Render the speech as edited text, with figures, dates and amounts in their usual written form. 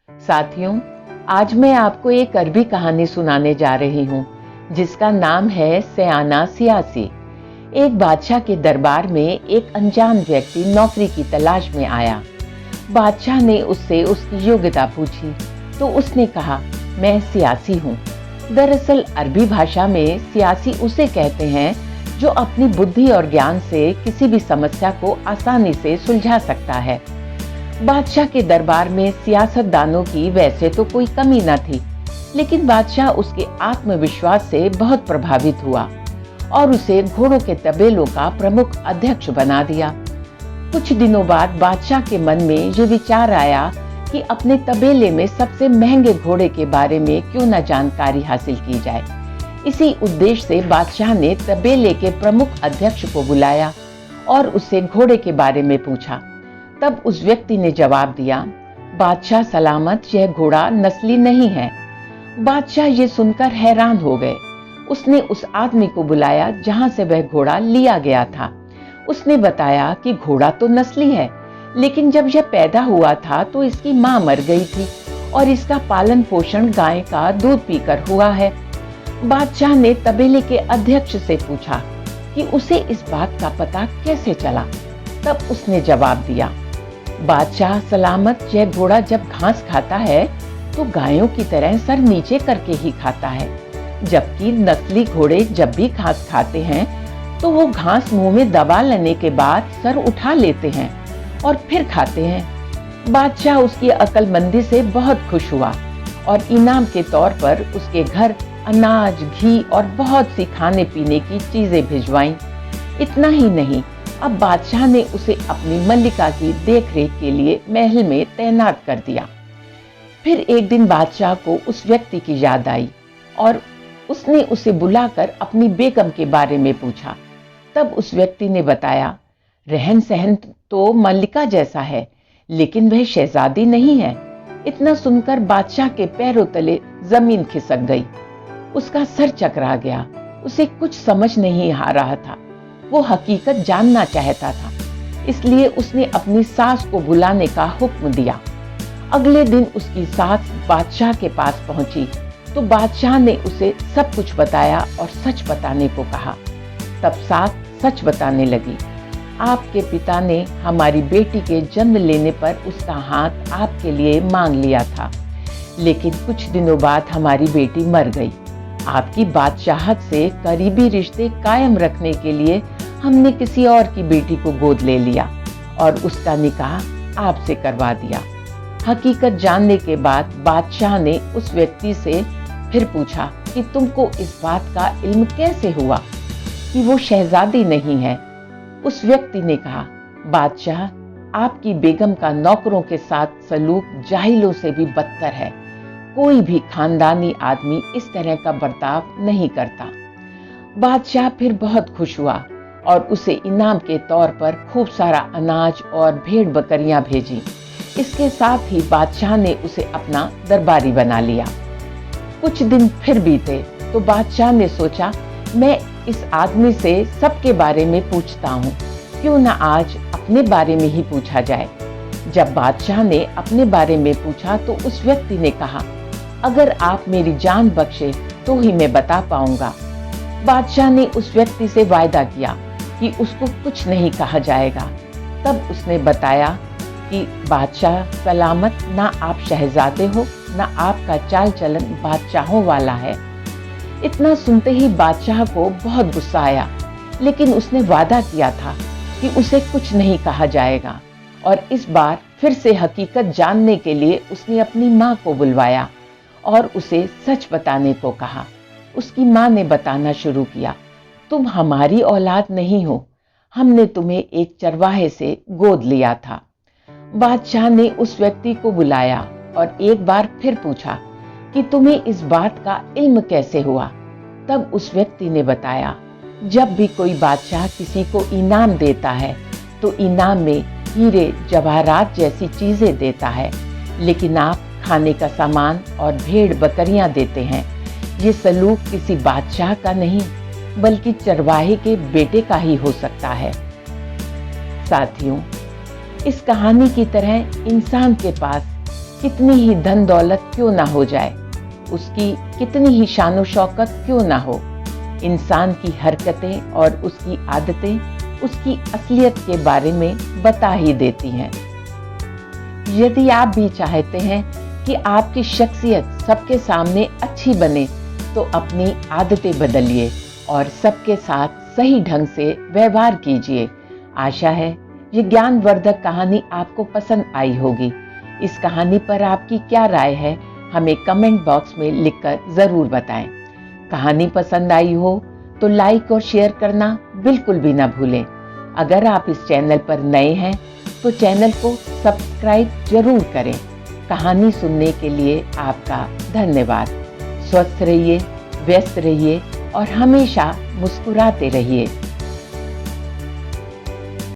साथियों, आज मैं आपको एक अरबी कहानी सुनाने जा रही हूँ जिसका नाम है सयाना सियासी। एक बादशाह के दरबार में एक अनजान व्यक्ति नौकरी की तलाश में आया। बादशाह ने उससे उसकी योग्यता पूछी तो उसने कहा, मैं सियासी हूँ। दरअसल अरबी भाषा में सियासी उसे कहते हैं जो अपनी बुद्धि और ज्ञान से किसी भी समस्या को आसानी से सुलझा सकता है। बादशाह के दरबार में सियासतदानों की वैसे तो कोई कमी न थी, लेकिन बादशाह उसके आत्मविश्वास से बहुत प्रभावित हुआ और उसे घोड़ों के तबेलों का प्रमुख अध्यक्ष बना दिया। कुछ दिनों बाद बादशाह के मन में ये विचार आया कि अपने तबेले में सबसे महंगे घोड़े के बारे में क्यों न जानकारी हासिल की जाए। इसी उद्देश्य से बादशाह ने तबेले के प्रमुख अध्यक्ष को बुलाया और उससे घोड़े के बारे में पूछा। तब उस व्यक्ति ने जवाब दिया, बादशाह सलामत, यह घोड़ा नस्ली नहीं है। बादशाह ये सुनकर हैरान हो गए। उसने उस आदमी को बुलाया जहां से वह घोड़ा लिया गया था। उसने बताया कि घोड़ा तो नस्ली है, लेकिन जब यह पैदा हुआ था तो इसकी मां मर गई थी और इसका पालन पोषण गाय का दूध पीकर हुआ है। बादशाह ने तबेले के अध्यक्ष से पूछा कि उसे इस बात का पता कैसे चला। तब उसने जवाब दिया, बादशाह सलामत, यह घोड़ा जब घास खाता है तो गायों की तरह सर नीचे करके ही खाता है, जबकि नस्ली घोड़े जब भी घास खाते हैं तो वो घास मुंह में दबा लेने के बाद सर उठा लेते हैं और फिर खाते हैं। बादशाह उसकी अक्लमंदी से बहुत खुश हुआ और इनाम के तौर पर उसके घर अनाज, घी और बहुत सी खाने पीने की चीजें भिजवाईं। इतना ही नहीं, अब बादशाह ने उसे अपनी मल्लिका की देखरेख के लिए महल में तैनात कर दिया। फिर एक दिन बादशाह को उस व्यक्ति की याद आई और उसने उसे बुलाकर अपनी बेगम के बारे में पूछा। तब उस व्यक्ति ने बताया, रहन सहन तो मल्लिका जैसा है, लेकिन वह शहजादी नहीं है। इतना सुनकर बादशाह के पैरों तले जमीन खिसक गई। उसका सर चकरा गया। उसे कुछ समझ नहीं आ रहा था। वो हकीकत जानना चाहता था, इसलिए उसने अपनी सास को बुलाने का हुक्म दिया। अगले दिन उसकी सास बादशाह के पास पहुंची तो बादशाह ने उसे सब कुछ बताया और सच बताने को कहा। तब सास सच बताने लगी, आपके पिता ने हमारी बेटी के जन्म लेने पर उसका हाथ आपके लिए मांग लिया था, लेकिन कुछ दिनों बाद हमारी बेटी मर गई। आपकी बादशाहत से करीबी रिश्ते कायम रखने के लिए हमने किसी और की बेटी को गोद ले लिया और उसका निकाह आपसे करवा दिया। हकीकत जानने के बाद बादशाह ने उस व्यक्ति से फिर पूछा कि तुमको इस बात का इल्म कैसे हुआ कि वो शहजादी नहीं है। उस व्यक्ति ने कहा, बादशाह, आपकी बेगम का नौकरों के साथ सलूक जाहिलों से भी बदतर है। कोई भी खानदानी आदमी इस तरह का बर्ताव नहीं करता। बादशाह फिर बहुत खुश हुआ और उसे इनाम के तौर पर खूब सारा अनाज और भेड़ बकरियां भेजी। इसके साथ ही बादशाह ने उसे अपना दरबारी बना लिया। कुछ दिन फिर बीते तो बादशाह ने सोचा, मैं इस आदमी से सबके बारे में पूछता हूँ, क्यों न आज अपने बारे में ही पूछा जाए। जब बादशाह ने अपने बारे में पूछा तो उस व्यक्ति ने कहा, अगर आप मेरी जान बख्शे तो ही मैं बता पाऊंगा। बादशाह ने उस व्यक्ति से वायदा किया कि उसको कुछ नहीं कहा जाएगा। तब उसने बताया कि बादशाह सलामत, ना आप शहजादे हो, ना आपका चाल चलन बादशाहों वाला है। इतना सुनते ही बादशाह को बहुत गुस्सा आया, लेकिन उसने वादा किया था कि उसे कुछ नहीं कहा जाएगा और इस बार फिर से हकीकत जानने के लिए उसने अपनी माँ को बुलवाया और उसे सच बताने को कहा। उसकी माँ ने बताना शुरू किया, तुम हमारी औलाद नहीं हो, हमने तुम्हें एक चरवाहे से गोद लिया था। बादशाह ने उस व्यक्ति को बुलाया और एक बार फिर पूछा कि तुम्हें इस बात का इल्म कैसे हुआ। तब उस व्यक्ति ने बताया, जब भी कोई बादशाह किसी को इनाम देता है तो इनाम में हीरे जवाहरात जैसी चीजें देता है, लेकिन आप खाने का सामान और भेड़ बकरियां देते हैं। ये सलूक किसी बादशाह का नहीं बल्कि चरवाहे के बेटे का ही हो सकता है। साथियों, इस कहानी की तरह इंसान के पास कितनी ही धन दौलत क्यों ना हो जाए, उसकी कितनी ही शानो शौकत क्यों ना हो, इंसान की हरकतें और उसकी आदतें उसकी असलियत के बारे में बता ही देती हैं। यदि आप भी चाहते हैं कि आपकी शख्सियत सबके सामने अच्छी बने, तो अपनी आदतें बदलिए और सबके साथ सही ढंग से व्यवहार कीजिए। आशा है ये ज्ञानवर्धक कहानी आपको पसंद आई होगी। इस कहानी पर आपकी क्या राय है, हमें कमेंट बॉक्स में लिखकर जरूर बताएं। कहानी पसंद आई हो तो लाइक और शेयर करना बिल्कुल भी ना भूलें। अगर आप इस चैनल पर नए हैं तो चैनल को सब्सक्राइब जरूर करें। कहानी सुनने के लिए आपका धन्यवाद। स्वस्थ रहिए, व्यस्त रहिए और हमेशा मुस्कुराते रहिए।